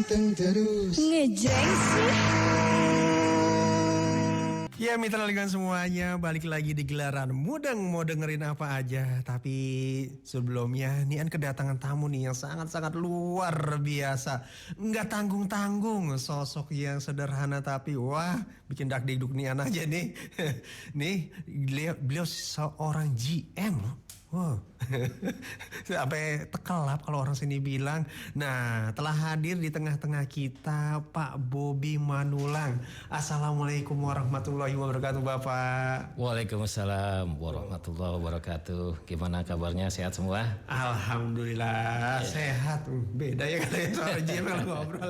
ganteng terus. Ngejreng sih. Ya mitra lingkungan semuanya, balik lagi di gelaran Mudeng. Mau dengerin apa aja. Tapi sebelumnya Nian kedatangan tamu nih yang sangat-sangat luar biasa. Nggak tanggung-tanggung, sosok yang sederhana tapi wah bikin dakdikduk Nian aja nih. Nih beliau seorang GM. Wow. Sampai tekelap kalau orang sini bilang. Nah, telah hadir di tengah-tengah kita Pak Bobi Manulang. Assalamualaikum warahmatullahi wabarakatuh, Bapak. Waalaikumsalam warahmatullahi wabarakatuh. Gimana kabarnya? Sehat semua? Alhamdulillah sehat. Beda ya kalau soal GM kalau ngobrol.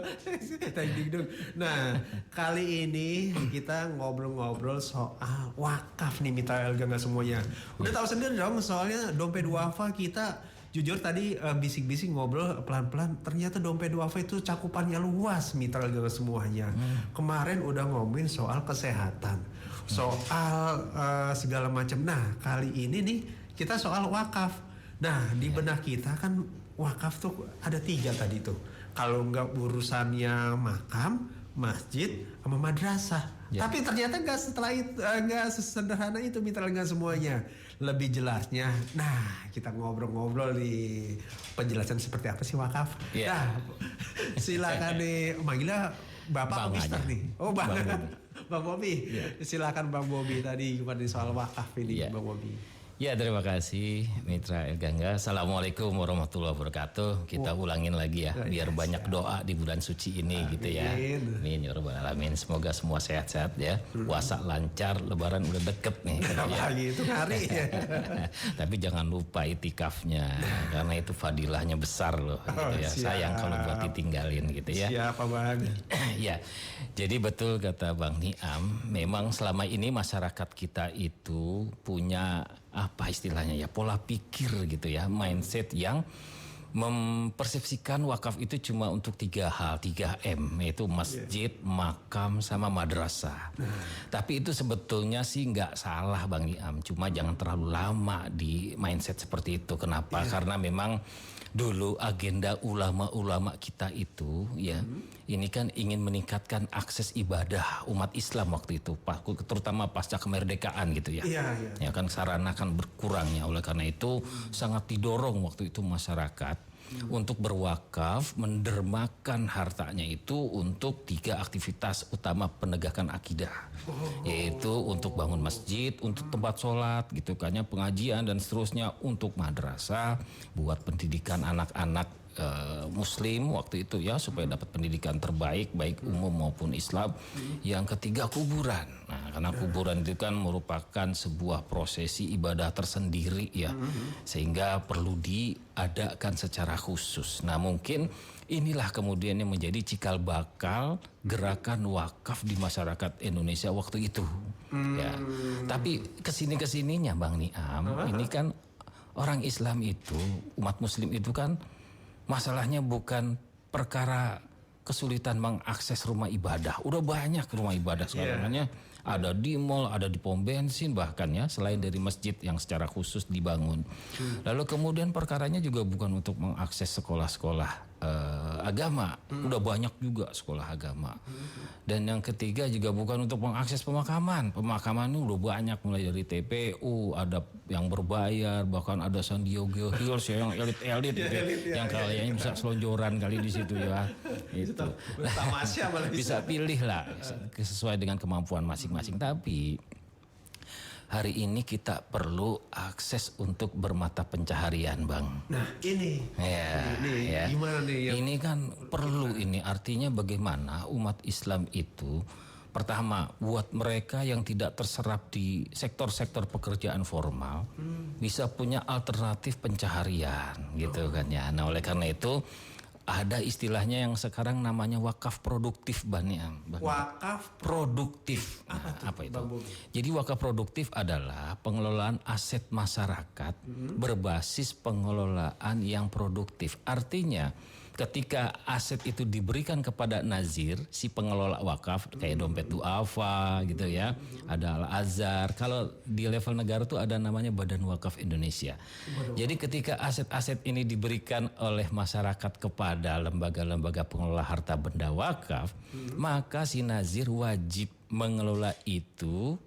Nah, kali ini kita ngobrol-ngobrol soal wakaf nih mitra Elga nggak semuanya. Udah tahu sendiri dong soalnya dompet duafa kita jujur tadi bisik-bisik ngobrol pelan-pelan ternyata dompet duafa itu cakupannya luas mitra semuanya. Kemarin udah ngomongin soal kesehatan, soal segala macam. Nah kali ini nih kita soal wakaf. Nah di benak kita kan wakaf tuh ada 3 tadi tuh. Kalau nggak urusannya makam, masjid, sama madrasah. Ya. Tapi ternyata nggak sesederhana itu mitra dengan semuanya. Lebih jelasnya, nah kita ngobrol-ngobrol di penjelasan seperti apa sih wakaf. Ya. Nah, silakan nih, manggilnya Bapak Mister nih. Oh Bang Bobi. Ya. Silakan Bang Bobi tadi gimana soal wakaf ini ya. Bang Bobi. Ya terima kasih Mitra Elgangga. Assalamualaikum warahmatullahi wabarakatuh. Kita ulangin lagi ya biar banyak doa di bulan suci ini. Amin. Gitu ya. Amin ya rabbal alamin. Semoga semua sehat-sehat ya. Puasa lancar, lebaran udah deket nih. Lagi itu hari ya. Tapi jangan lupa itikafnya karena itu fadilahnya besar loh gitu ya. Sayang kalau buat ditinggalin gitu ya. Siapa Bang? Ya. Jadi betul kata Bang Niam, memang selama ini masyarakat kita itu punya apa istilahnya ya, pola pikir gitu ya, mindset yang mempersepsikan wakaf itu cuma untuk 3 hal, 3M, yaitu masjid, makam, sama madrasah. Tapi itu sebetulnya sih nggak salah Bang Niam, cuma jangan terlalu lama di mindset seperti itu. Kenapa? Karena memang dulu agenda ulama-ulama kita itu ya, ini kan ingin meningkatkan akses ibadah umat Islam waktu itu, terutama pasca kemerdekaan gitu ya. Ya kan sarana kan berkurangnya, oleh karena itu sangat didorong waktu itu masyarakat untuk berwakaf, mendermakan hartanya itu untuk 3 aktivitas utama penegakan akidah, yaitu untuk bangun masjid, untuk tempat sholat gitu kan ya, pengajian dan seterusnya, untuk madrasah buat pendidikan anak-anak Muslim waktu itu ya, supaya dapat pendidikan terbaik baik umum maupun Islam. Yang ketiga kuburan. Nah karena kuburan itu kan merupakan sebuah prosesi ibadah tersendiri ya, sehingga perlu diadakan secara khusus. Nah mungkin inilah kemudian yang menjadi cikal bakal gerakan wakaf di masyarakat Indonesia waktu itu. Ya. Tapi kesininya Bang Niam, ini kan orang Islam itu, umat Muslim itu kan masalahnya bukan perkara kesulitan mengakses rumah ibadah. Udah banyak rumah ibadah sekarang. Ada di mall, ada di pom bensin bahkan ya, selain dari masjid yang secara khusus dibangun. Lalu kemudian perkaranya juga bukan untuk mengakses sekolah-sekolah agama. Udah banyak juga sekolah agama. Dan yang ketiga juga bukan untuk mengakses pemakaman. Pemakaman ini udah banyak, mulai dari TPU, ada yang berbayar, bahkan ada San Diego Hills yang elit-elit gitu, yang kayaknya bisa selonjoran kali di situ ya. Itu. Bisa pilih lah sesuai dengan kemampuan masing-masing. Tapi hari ini kita perlu akses untuk bermata pencaharian Bang. Nah ini gimana nih? Ini kan perlu ini, artinya bagaimana umat Islam itu pertama buat mereka yang tidak terserap di sektor-sektor pekerjaan formal bisa punya alternatif pencaharian gitu kan ya. Nah oleh karena itu ada istilahnya yang sekarang namanya wakaf produktif Bang Niam. Wakaf produktif. Nah, apa itu? Jadi wakaf produktif adalah pengelolaan aset masyarakat berbasis pengelolaan yang produktif. Artinya ketika aset itu diberikan kepada nazir, si pengelola wakaf kayak dompet duafa gitu ya, ada Al-Azhar. Kalau di level negara tuh ada namanya Badan Wakaf Indonesia. Jadi ketika aset-aset ini diberikan oleh masyarakat kepada lembaga-lembaga pengelola harta benda wakaf, maka si nazir wajib mengelola itu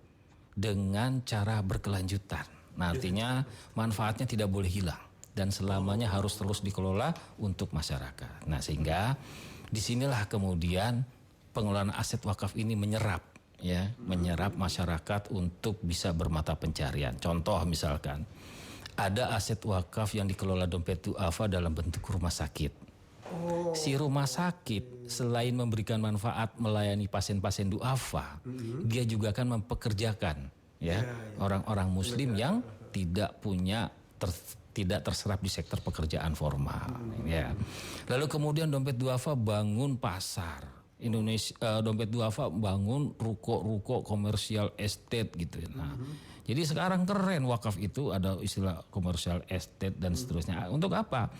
dengan cara berkelanjutan. Nah, artinya manfaatnya tidak boleh hilang dan selamanya harus terus dikelola untuk masyarakat. Nah, sehingga disinilah kemudian pengelolaan aset wakaf ini menyerap masyarakat untuk bisa bermata pencarian. Contoh misalkan ada aset wakaf yang dikelola dompet duafa dalam bentuk rumah sakit. Si rumah sakit selain memberikan manfaat melayani pasien-pasien duafa, dia juga akan mempekerjakan orang-orang muslim yang tidak tidak terserap di sektor pekerjaan formal. Ya. Lalu kemudian dompet duafa bangun pasar. Dompet duafa bangun ruko-ruko komersial estate gitu. Nah, jadi sekarang keren wakaf itu ada istilah komersial estate dan seterusnya. Untuk apa?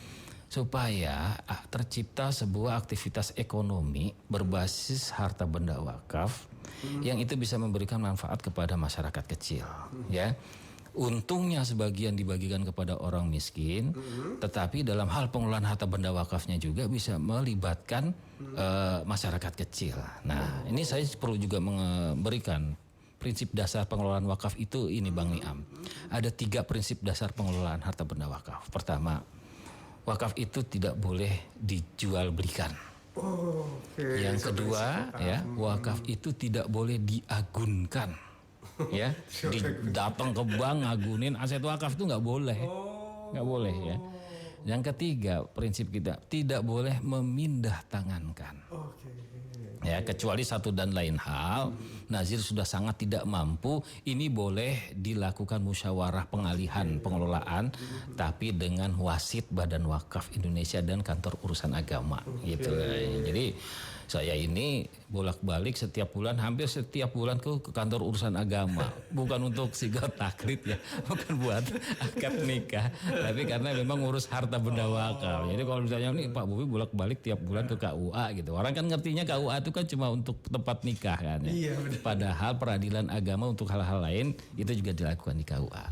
Supaya tercipta sebuah aktivitas ekonomi berbasis harta benda wakaf yang itu bisa memberikan manfaat kepada masyarakat kecil, ya. Untungnya sebagian dibagikan kepada orang miskin, tetapi dalam hal pengelolaan harta benda wakafnya juga bisa melibatkan masyarakat kecil. Nah, ini saya perlu juga memberikan prinsip dasar pengelolaan wakaf itu ini Bang Niam. Ada 3 prinsip dasar pengelolaan harta benda wakaf. Pertama, wakaf itu tidak boleh dijual belikan. Yang kedua, wakaf itu tidak boleh diagunkan. Ya, datang ke bank ngagunin aset wakaf itu nggak boleh, ya. Yang ketiga prinsip kita tidak boleh memindah tangankan. Ya, kecuali satu dan lain hal, nazir sudah sangat tidak mampu, ini boleh dilakukan musyawarah pengalihan pengelolaan, tapi dengan wasit Badan Wakaf Indonesia dan kantor urusan agama, gitu. Jadi saya ini bolak-balik hampir setiap bulan ke kantor urusan agama. Bukan untuk sigat taklid ya, bukan buat akad nikah, tapi karena memang ngurus harta benda wakaf. Jadi kalau misalnya nih Pak Bobi bolak-balik tiap bulan ke KUA gitu. Orang kan ngertinya KUA itu kan cuma untuk tempat nikah kan ya. Iya, padahal peradilan agama untuk hal-hal lain itu juga dilakukan di KUA.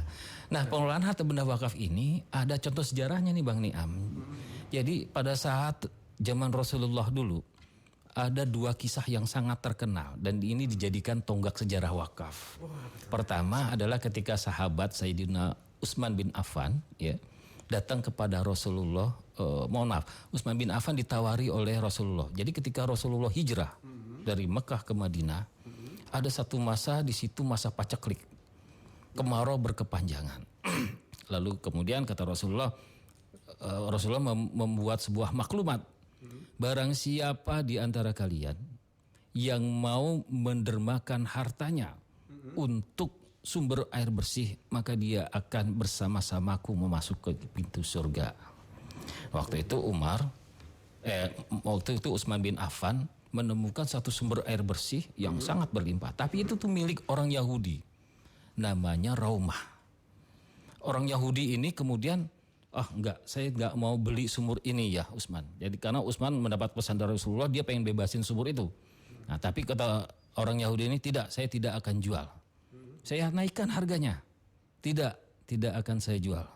Nah, pengelolaan harta benda wakaf ini ada contoh sejarahnya nih Bang Niam. Jadi pada saat zaman Rasulullah dulu ada 2 kisah yang sangat terkenal dan ini dijadikan tonggak sejarah wakaf. Pertama adalah ketika sahabat Sayyidina Utsman bin Affan datang kepada Rasulullah. Utsman bin Affan ditawari oleh Rasulullah. Jadi ketika Rasulullah hijrah dari Mekah ke Madinah, ada satu masa di situ masa paceklik, kemarau berkepanjangan. Lalu kemudian kata Rasulullah membuat sebuah maklumat. Barang siapa di antara kalian yang mau mendermakan hartanya untuk sumber air bersih, maka dia akan bersama-samaku memasuk ke pintu surga. Waktu itu Utsman bin Affan menemukan satu sumber air bersih yang sangat berlimpah. Tapi itu tuh milik orang Yahudi. Namanya Raumah. Orang Yahudi ini kemudian saya nggak mau beli sumur ini ya Utsman. Jadi karena Utsman mendapat pesan dari Rasulullah, dia pengen bebasin sumur itu. Nah, tapi kata orang Yahudi ini saya tidak akan jual. Saya naikkan harganya. Tidak akan saya jual.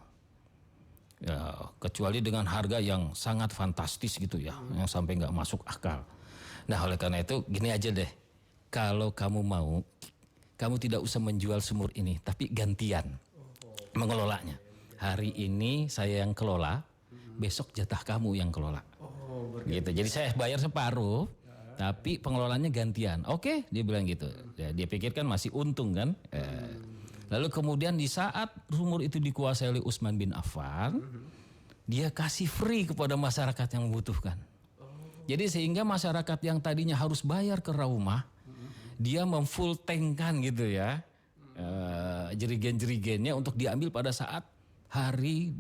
Ya, kecuali dengan harga yang sangat fantastis gitu ya, yang sampai nggak masuk akal. Nah, oleh karena itu gini aja deh. Kalau kamu mau, kamu tidak usah menjual sumur ini, tapi gantian mengelolanya. Hari ini saya yang kelola, besok jatah kamu yang kelola. Gitu. Jadi saya bayar separuh, tapi pengelolaannya gantian. Oke, dia bilang gitu. Ya, dia pikirkan masih untung kan. Lalu kemudian di saat sumur itu dikuasai oleh Utsman bin Affan, dia kasih free kepada masyarakat yang membutuhkan. Jadi sehingga masyarakat yang tadinya harus bayar ke Raumah, dia memfull tankkan gitu ya, jerigen-jerigennya untuk diambil pada saat hari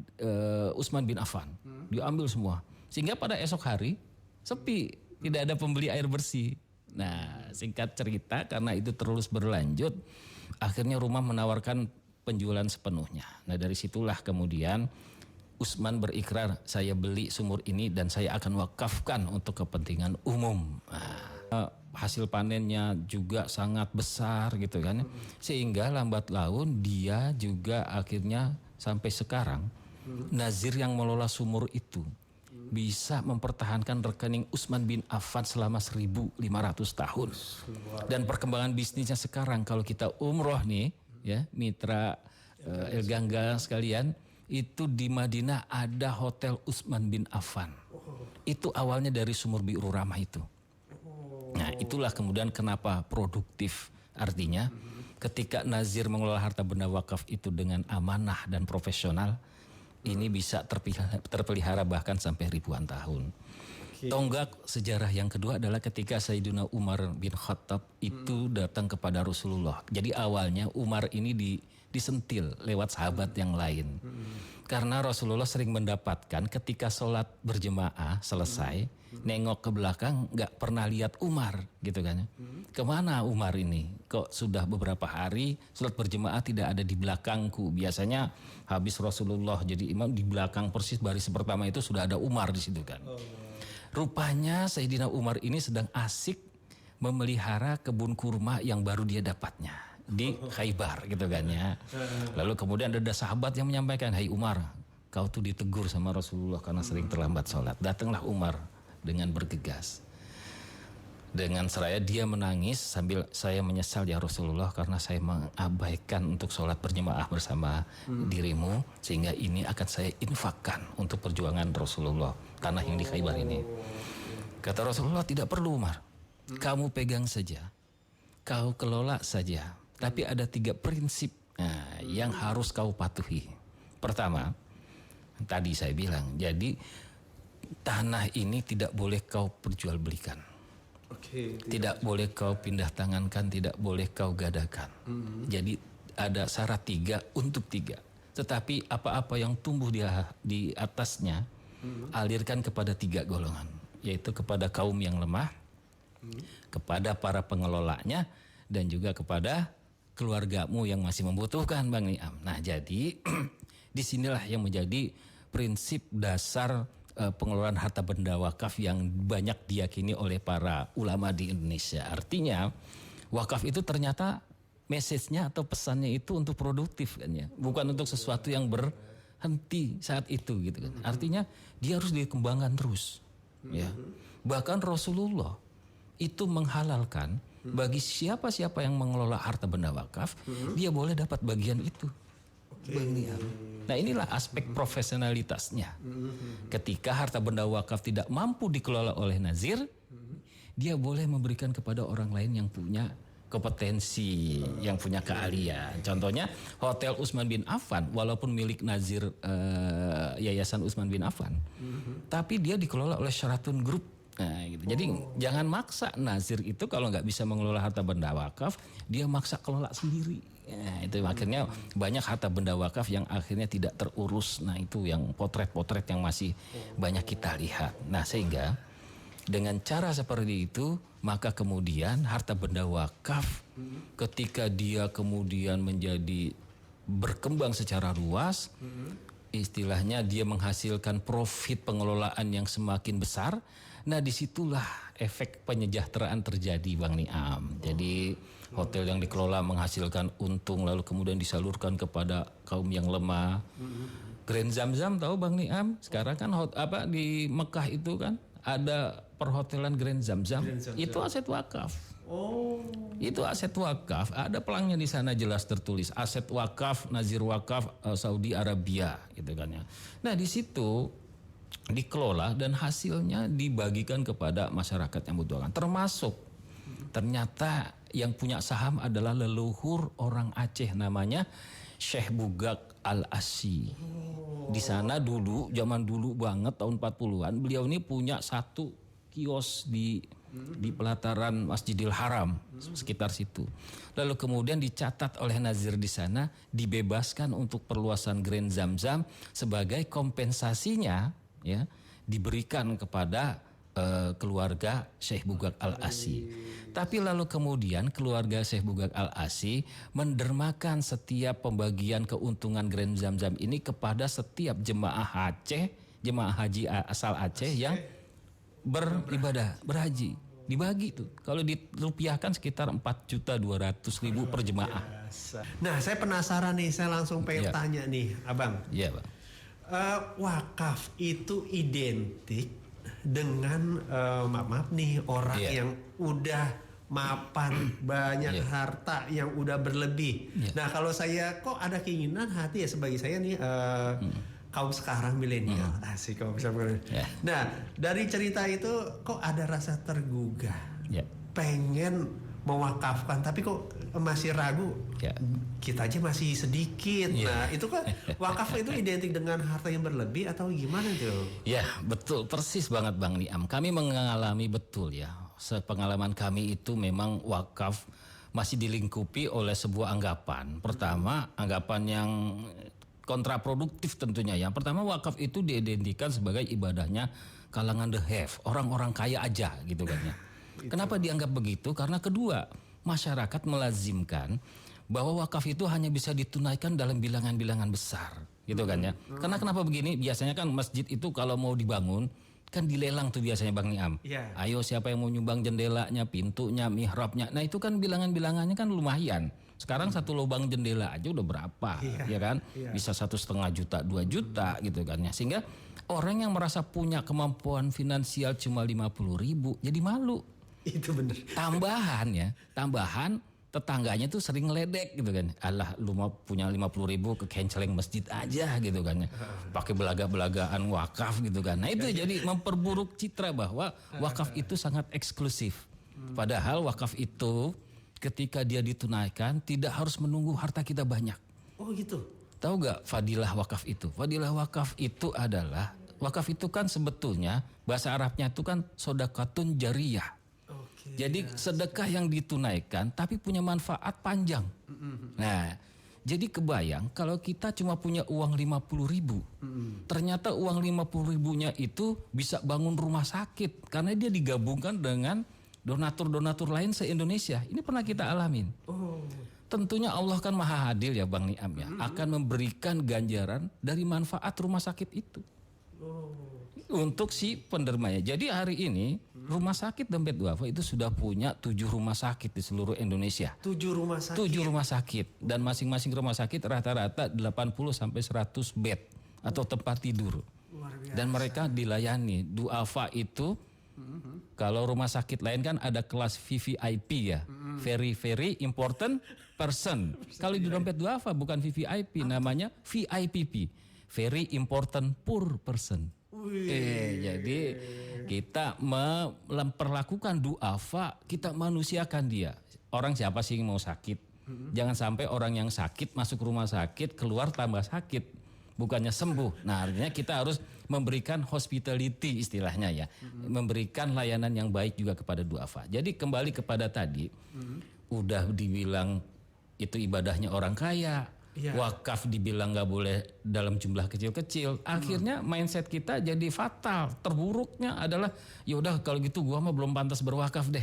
Utsman bin Affan. Diambil semua. Sehingga pada esok hari sepi, tidak ada pembeli air bersih. Nah, singkat cerita karena itu terus berlanjut, akhirnya rumah menawarkan penjualan sepenuhnya. Nah, dari situlah kemudian Utsman berikrar, saya beli sumur ini dan saya akan wakafkan untuk kepentingan umum. Hasil panennya juga sangat besar gitu kan. Sehingga lambat laun dia juga akhirnya sampai sekarang nazir yang mengelola sumur itu bisa mempertahankan rekening Utsman bin Affan selama 1.500 tahun. Dan perkembangan bisnisnya sekarang kalau kita umroh nih ya, mitra El Gangga sekalian, itu di Madinah ada hotel Utsman bin Affan. Itu awalnya dari sumur Bi'ru Ramah itu. Nah, itulah kemudian kenapa produktif. Artinya ketika nazir mengelola harta benda wakaf itu dengan amanah dan profesional, ini bisa terpelihara bahkan sampai ribuan tahun. Tonggak sejarah yang kedua adalah ketika Sayyidina Umar bin Khattab itu datang kepada Rasulullah. Jadi awalnya Umar ini disentil lewat sahabat yang lain. Karena Rasulullah sering mendapatkan ketika sholat berjemaah selesai, nengok ke belakang nggak pernah lihat Umar gitu kan. Kemana Umar ini? Kok sudah beberapa hari sholat berjemaah tidak ada di belakangku. Biasanya habis Rasulullah jadi imam di belakang persis baris pertama itu sudah ada Umar di situ kan. Rupanya Sayyidina Umar ini sedang asik memelihara kebun kurma yang baru dia dapatnya di Khaybar gitu kan ya. Lalu kemudian ada sahabat yang menyampaikan, "Hai Umar, kau tuh ditegur sama Rasulullah karena sering terlambat sholat." Datanglah Umar dengan bergegas. Dengan seraya dia menangis sambil, "Saya menyesal ya Rasulullah karena saya mengabaikan untuk sholat berjemaah bersama dirimu, sehingga ini akan saya infakkan untuk perjuangan Rasulullah tanah yang di Khaybar ini." Kata Rasulullah, "Tidak perlu Umar, kamu pegang saja, kau kelola saja. Tapi ada 3 prinsip yang harus kau patuhi. Pertama, tadi saya bilang, jadi tanah ini tidak boleh kau perjualbelikan. Tidak boleh kau pindah tangankan, tidak boleh kau gadakan. Jadi ada syarat 3 untuk 3. Tetapi apa-apa yang tumbuh di atasnya, alirkan kepada 3 golongan. Yaitu kepada kaum yang lemah, kepada para pengelolanya, dan juga kepada keluargamu yang masih membutuhkan, Bang Niam." Nah, jadi disinilah yang menjadi prinsip dasar pengelolaan harta benda wakaf yang banyak diyakini oleh para ulama di Indonesia. Artinya wakaf itu ternyata message-nya atau pesannya itu untuk produktif kan ya, bukan untuk sesuatu yang berhenti saat itu gitu kan. Artinya dia harus dikembangkan terus ya. Bahkan Rasulullah itu menghalalkan bagi siapa-siapa yang mengelola harta benda wakaf, dia boleh dapat bagian itu. Nah, inilah aspek profesionalitasnya. Ketika harta benda wakaf tidak mampu dikelola oleh nazir, dia boleh memberikan kepada orang lain yang punya kompetensi, yang punya keahlian. Contohnya Hotel Utsman bin Affan, walaupun milik nazir Yayasan Utsman bin Affan, tapi dia dikelola oleh Sheraton Group. Nah, gitu. Jadi jangan maksa nazir itu kalau nggak bisa mengelola harta benda wakaf, dia maksa kelola sendiri. Nah, itu akhirnya banyak harta benda wakaf yang akhirnya tidak terurus. Nah, itu yang potret-potret yang masih banyak kita lihat. Nah, sehingga dengan cara seperti itu, maka kemudian harta benda wakaf ketika dia kemudian menjadi berkembang secara luas, istilahnya dia menghasilkan profit pengelolaan yang semakin besar. Nah, disitulah efek penyejahteraan terjadi, Bang Niam. Jadi hotel yang dikelola menghasilkan untung lalu kemudian disalurkan kepada kaum yang lemah. Grand Zamzam tahu Bang Niam? Sekarang kan di Mekah itu kan ada perhotelan Grand Zamzam. Itu aset wakaf. Itu aset wakaf. Ada pelangnya di sana jelas tertulis aset wakaf, nazir wakaf Saudi Arabia gitu kan ya. Nah, di situ dikelola dan hasilnya dibagikan kepada masyarakat yang membutuhkan. Termasuk ternyata yang punya saham adalah leluhur orang Aceh namanya Syekh Bugak Al-Asy. Di sana dulu, zaman dulu banget tahun 40-an, beliau ini punya 1 kios di pelataran Masjidil Haram sekitar situ. Lalu kemudian dicatat oleh nazir di sana, dibebaskan untuk perluasan Grand Zamzam sebagai kompensasinya ya, diberikan kepada keluarga Syekh Bugak Al-Asy. Tapi lalu kemudian keluarga Syekh Bugak Al-Asy mendermakan setiap pembagian keuntungan Grand Zamzam ini kepada setiap jemaah Aceh, jemaah haji asal Aceh yang beribadah, berhaji. Dibagi tuh. Kalau dirupiahkan sekitar 4.200.000 per jemaah. Nah, saya penasaran nih, saya langsung pengen tanya nih, Abang. Iya, Bang. Wakaf itu identik dengan maaf nih orang yang udah mapan banyak harta yang udah berlebih. Nah, kalau saya kok ada keinginan hati ya sebagai saya nih kaum sekarang milenial, asik kalau bisa Nah, dari cerita itu kok ada rasa tergugah, pengen mewakafkan, tapi kok masih ragu. Kita aja masih sedikit. Nah, itu kan wakaf itu identik dengan harta yang berlebih atau gimana tuh? Ya, betul, persis banget Bang Niam. Kami mengalami betul ya. Sepengalaman kami itu memang wakaf masih dilingkupi oleh sebuah anggapan. Pertama, anggapan yang kontraproduktif tentunya. Yang pertama, wakaf itu diidentikan sebagai ibadahnya kalangan the have, orang-orang kaya aja gitu kan ya. Kenapa dianggap begitu? Karena kedua, masyarakat melazimkan bahwa wakaf itu hanya bisa ditunaikan dalam bilangan-bilangan besar gitu kan ya. Karena kenapa begini? Biasanya kan masjid itu kalau mau dibangun kan dilelang tuh biasanya Bang Niam. Ayo siapa yang mau nyumbang jendelanya, pintunya, mihrabnya. Nah itu kan bilangan-bilangannya kan lumayan. Sekarang satu lubang jendela aja udah berapa, ya kan? Bisa 1,5 juta, 2 juta gitu kan ya. Sehingga orang yang merasa punya kemampuan finansial cuma 50.000 jadi malu. Itu bener. Tambahan tetangganya tuh sering ngeledek gitu kan. Alah lu mau punya 50.000 ke kenceleng masjid aja gitu kan ya. Pakai belaga-belagaan wakaf gitu kan. Nah itu jadi memperburuk citra bahwa wakaf itu sangat eksklusif. Padahal wakaf itu ketika dia ditunaikan tidak harus menunggu harta kita banyak. Oh gitu. Tahu gak fadilah wakaf itu? Fadilah wakaf itu adalah, wakaf itu kan sebetulnya bahasa Arabnya itu kan sodakatun jariyah. Jadi sedekah yang ditunaikan tapi punya manfaat panjang. Nah, jadi kebayang kalau kita cuma punya uang 50.000, ternyata uang 50.000-nya itu bisa bangun rumah sakit karena dia digabungkan dengan donatur-donatur lain se-Indonesia. Ini pernah kita alamin. Tentunya Allah kan maha adil ya Bang Niam ya, akan memberikan ganjaran dari manfaat rumah sakit itu. Untuk si pendermanya. Jadi hari ini rumah sakit Dompet Duafa itu sudah punya 7 rumah sakit di seluruh Indonesia. 7 rumah sakit. 7 rumah sakit dan masing-masing rumah sakit rata-rata 80 sampai 100 bed atau tempat tidur. Luar biasa. Dan mereka dilayani. Duafa itu kalau rumah sakit lain kan ada kelas VVIP ya. Very very important person. Kalau di Dompet Duafa bukan VVIP, namanya VIPP. Very important poor person. Jadi kita memperlakukan duafa, kita manusiakan dia. Orang siapa sih yang mau sakit? Jangan sampai orang yang sakit masuk rumah sakit keluar tambah sakit, bukannya sembuh. Nah artinya kita harus memberikan hospitality istilahnya ya, memberikan layanan yang baik juga kepada duafa. Jadi kembali kepada tadi, udah dibilang itu ibadahnya orang kaya. Wakaf dibilang nggak boleh dalam jumlah kecil-kecil. Akhirnya mindset kita jadi fatal. Terburuknya adalah ya udah kalau gitu gua mah belum pantas berwakaf deh.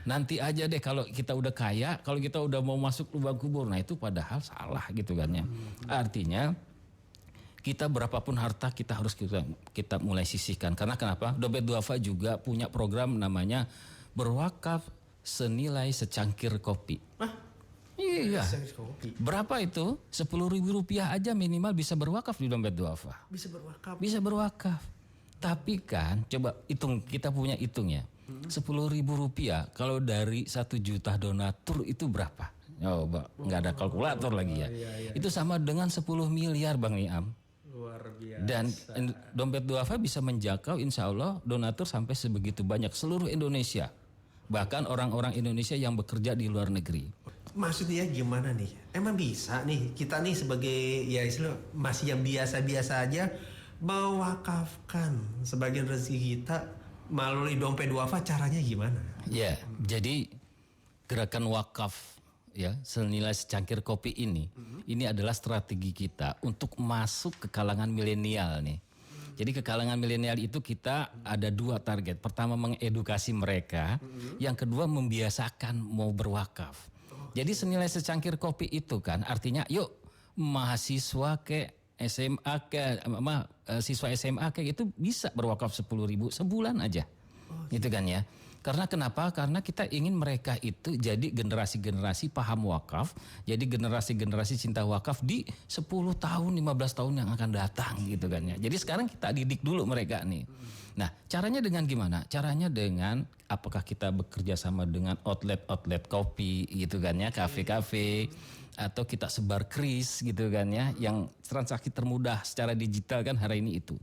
Nanti aja deh kalau kita udah kaya, kalau kita udah mau masuk lubang kubur. Nah itu padahal salah gitu kan ya. Artinya kita berapapun harta kita harus kita mulai sisihkan. Karena kenapa? Dompet Duafa juga punya program namanya berwakaf senilai secangkir kopi. Iya. Berapa itu? 10.000 rupiah aja minimal bisa berwakaf di Dompet Duafa. Bisa berwakaf. Bisa berwakaf. Tapi kan coba hitung, kita punya hitung ya. 10.000 rupiah kalau dari 1 juta donatur itu berapa? Oh, nggak ada kalkulator lagi ya. Itu sama dengan 10 miliar Bang Niam. Luar biasa. Dan Dompet Duafa bisa menjangkau insya Allah donatur sampai sebegitu banyak seluruh Indonesia. Bahkan orang-orang Indonesia yang bekerja di luar negeri. Maksudnya gimana nih? Emang bisa nih kita nih sebagai ya istilah masih yang biasa-biasa aja mewakafkan sebagian rezeki kita melalui Dompet Duafa, caranya gimana? Ya, jadi gerakan wakaf ya senilai secangkir kopi ini adalah strategi kita untuk masuk ke kalangan milenial nih. Jadi ke kalangan milenial itu kita ada 2 target. Pertama mengedukasi mereka, yang kedua membiasakan mau berwakaf. Jadi senilai secangkir kopi itu kan artinya yuk mahasiswa ke SMA ke siswa SMA kayak itu bisa berwakaf 10.000 sebulan aja. Gitu kan ya. Karena kenapa? Karena kita ingin mereka itu jadi generasi-generasi paham wakaf, jadi generasi-generasi cinta wakaf di 10 tahun, 15 tahun yang akan datang gitu kan ya. Jadi sekarang kita didik dulu mereka nih. Nah, caranya dengan gimana? Caranya dengan apakah kita bekerja sama dengan outlet kopi gitu kan ya, kafe-kafe, atau kita sebar kris gitu kan ya, yang transaksi termudah secara digital kan hari ini itu.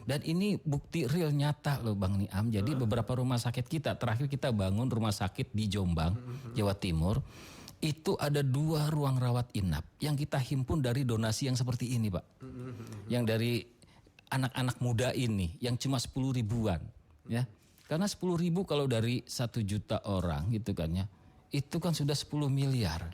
Dan ini bukti real nyata loh Bang Niam. Jadi beberapa rumah sakit kita, terakhir kita bangun rumah sakit di Jombang, Jawa Timur. Itu ada 2 ruang rawat inap yang kita himpun dari donasi yang seperti ini Pak. Yang dari anak-anak muda ini yang cuma 10 ribuan. Ya. Karena 10 ribu kalau dari 1 juta orang gitu kan ya. Itu kan sudah 10 miliar.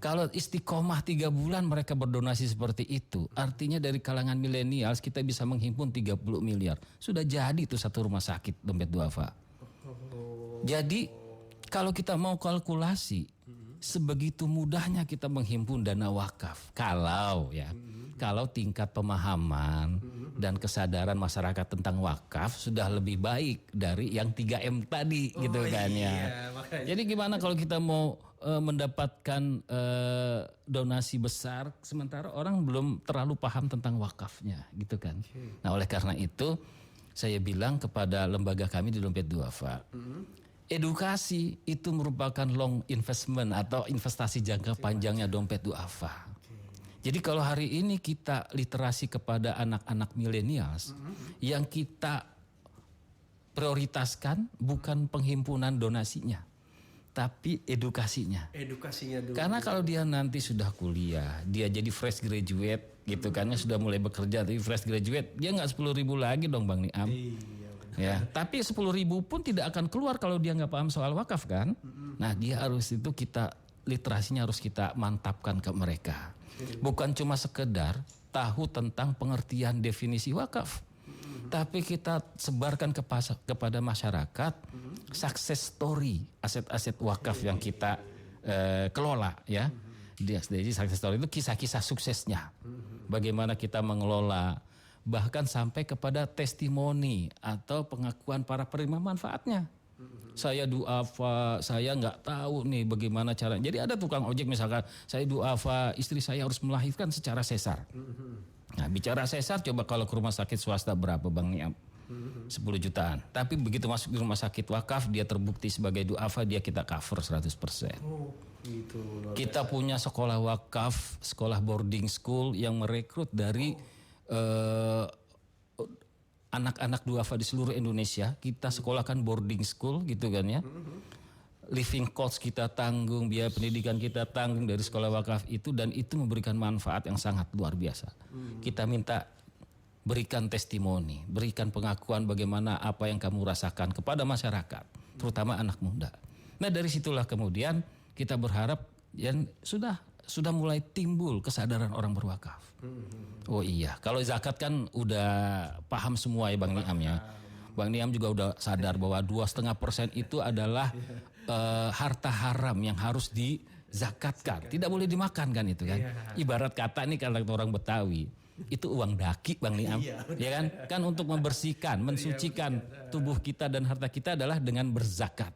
Kalau istiqomah 3 bulan mereka berdonasi seperti itu, artinya dari kalangan milenial kita bisa menghimpun 30 miliar. Sudah jadi itu satu rumah sakit dompet duafa. Jadi kalau kita mau kalkulasi, sebegitu mudahnya kita menghimpun dana wakaf. Kalau tingkat pemahaman dan kesadaran masyarakat tentang wakaf sudah lebih baik dari yang 3M tadi gitu kan ya. Jadi gimana kalau kita mau mendapatkan donasi besar sementara orang belum terlalu paham tentang wakafnya gitu kan. Nah, oleh karena itu saya bilang kepada lembaga kami di Dompet Duafa, edukasi itu merupakan long investment atau investasi jangka panjangnya Dompet Duafa. Jadi kalau hari ini kita literasi kepada anak-anak milenials, yang kita prioritaskan bukan penghimpunan donasinya, tapi edukasinya. Dulu. Karena kalau dia nanti sudah kuliah, dia jadi fresh graduate gitu kan, sudah mulai bekerja tapi fresh graduate, dia nggak 10 ribu lagi dong Bang Niam. Ya, tapi 10 ribu pun tidak akan keluar kalau dia nggak paham soal wakaf kan. Nah, dia harus itu kita literasinya harus kita mantapkan ke mereka. Bukan cuma sekedar tahu tentang pengertian definisi wakaf, tapi kita sebarkan kepada masyarakat success story aset-aset wakaf yang kita kelola ya. Jadi success story itu kisah-kisah suksesnya. Bagaimana kita mengelola, bahkan sampai kepada testimoni atau pengakuan para penerima manfaatnya. Saya duafa, saya nggak tahu nih bagaimana caranya. Jadi ada tukang ojek misalkan, saya duafa, istri saya harus melahirkan secara sesar. Nah, bicara sesar coba kalau ke rumah sakit swasta berapa Bang Niam? 10 jutaan. Tapi begitu masuk di rumah sakit wakaf, dia terbukti sebagai duafa, dia kita cover 100%. Kita punya sekolah wakaf, sekolah boarding school yang merekrut dari anak-anak duafa di seluruh Indonesia. Kita sekolahkan boarding school gitu kan ya. Living cost kita tanggung, biaya pendidikan kita tanggung dari sekolah wakaf itu, dan itu memberikan manfaat yang sangat luar biasa. Kita minta berikan testimoni, berikan pengakuan bagaimana apa yang kamu rasakan kepada masyarakat, terutama anak muda. Nah, dari situlah kemudian kita berharap yang sudah mulai timbul kesadaran orang berwakaf. Oh iya, kalau zakat kan udah paham semua ya Bang Niam ya. Bang Niam juga udah sadar bahwa 2,5% itu adalah harta haram yang harus dizakatkan. Tidak boleh dimakan kan itu kan. Ibarat kata nih kalau orang Betawi, itu uang daki Bang Niam. Ya kan? Kan untuk membersihkan, mensucikan tubuh kita dan harta kita adalah dengan berzakat.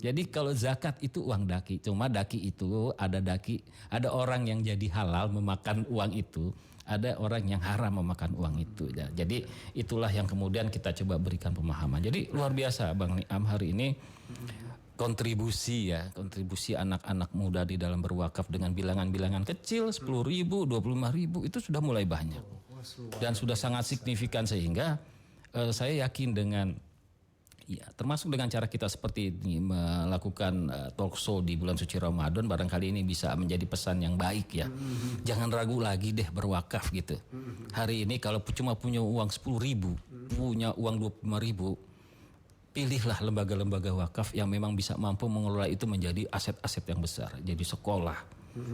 Jadi kalau zakat itu uang daki, cuma daki itu ada orang yang jadi halal memakan uang itu, ada orang yang haram memakan uang itu. Jadi itulah yang kemudian kita coba berikan pemahaman. Jadi luar biasa Bang Niam hari ini kontribusi anak-anak muda di dalam berwakaf dengan bilangan-bilangan kecil 10 ribu, 25 ribu itu sudah mulai banyak dan sudah sangat signifikan, sehingga saya yakin dengan termasuk dengan cara kita seperti ini melakukan talk show di bulan suci Ramadan, barangkali ini bisa menjadi pesan yang baik ya. Jangan ragu lagi deh berwakaf gitu. Hari ini kalau cuma punya uang 10 ribu, punya uang 25 ribu, pilihlah lembaga-lembaga wakaf yang memang bisa mampu mengelola itu menjadi aset-aset yang besar. Jadi sekolah,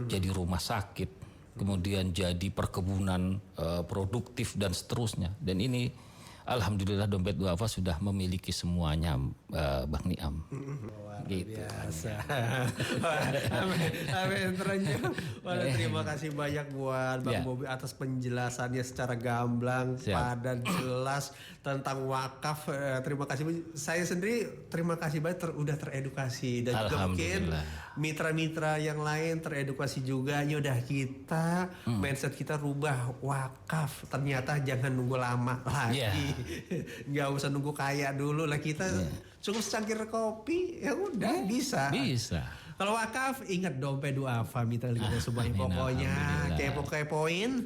jadi rumah sakit, kemudian jadi perkebunan produktif dan seterusnya. Dan ini alhamdulillah dompet duafa sudah memiliki semuanya, Bang Niam. Luar Gitu. biasa. Amin. Terima kasih banyak buat Bang Bobi atas penjelasannya secara gamblang, padat, jelas tentang wakaf. Terima kasih. Saya sendiri terima kasih banyak udah teredukasi dan juga mungkin mitra-mitra yang lain teredukasi juga. Yaudah kita mindset kita rubah wakaf. Ternyata jangan nunggu lama lagi. Nggak usah nunggu kaya dulu lah kita. Cukup secangkir kopi ya udah bisa. Kalau wakaf ingat dompet duafa mitra kita semuanya. Pokoknya kepoin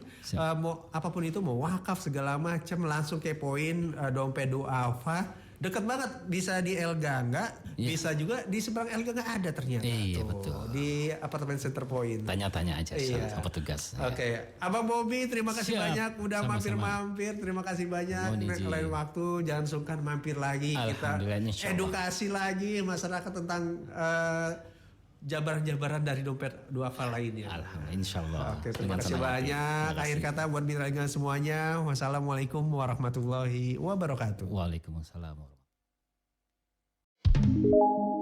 mau apapun itu, mau wakaf segala macam langsung kepoin dompet duafa. Dekat banget, bisa di El Gangga, bisa juga di seberang El Gangga ada ternyata. Iya betul. Di apartemen Center Point. Tanya-tanya aja sama petugas. Oke. Abang Bobi terima kasih banyak udah mampir-mampir. Terima kasih banyak. Lain waktu jangan sungkan mampir lagi. Kita edukasi lagi masyarakat tentang jabaran-jabaran dari dompet duafa lainnya. Alhamdulillah, insyaallah. Oke, terima kasih banyak. Akhir kata buat mitra semuanya. Wassalamualaikum warahmatullahi wabarakatuh. Waalaikumsalam warahmatullahi wabarakatuh.